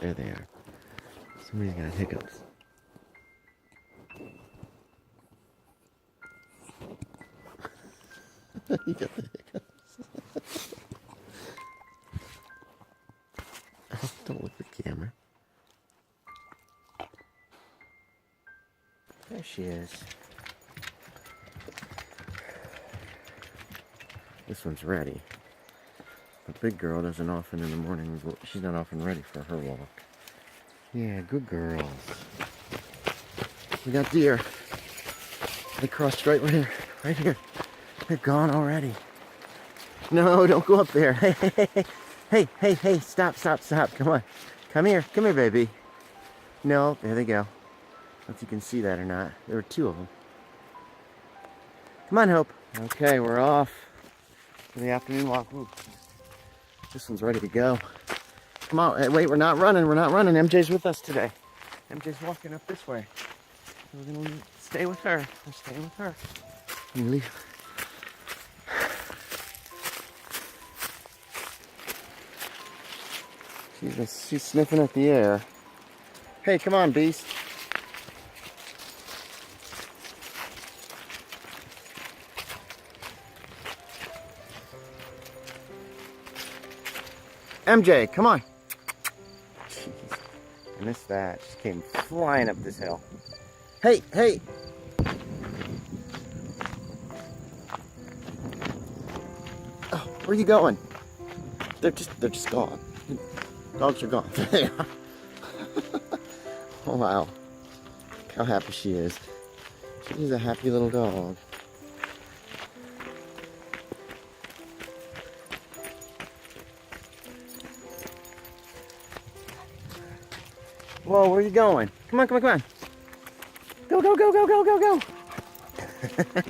There they are. Somebody's got hiccups. You got the hiccups. Oh, don't look at the camera. There she is. This one's ready. The big girl doesn't often in the morning, she's not often ready for her walk. Yeah, good girls. We got deer. They crossed right here. Right here. They're gone already. No, don't go up there. Hey, hey, hey, hey. Hey, hey, hey, stop, stop, stop. Come on. Come here, baby. No, there they go. I don't know if you can see that or not. There were two of them. Come on, Hope. Okay, we're off for the afternoon walk. Ooh. This one's ready to go. Come on. Hey, wait, we're not running. We're not running. MJ's with us today. MJ's walking up this way. We're going to stay with her. We're staying with her. And leave. She's sniffing at the air. Hey, come on, beast. MJ, come on. Jeez, I missed that. She came flying up this hill. Hey, hey. Oh, where are you going? They're just gone. Dogs are gone. There they are. Oh wow. Look how happy she is. She's a happy little dog. Whoa, where are you going? Come on, come on, come on. Go, go, go, go, go, go, go.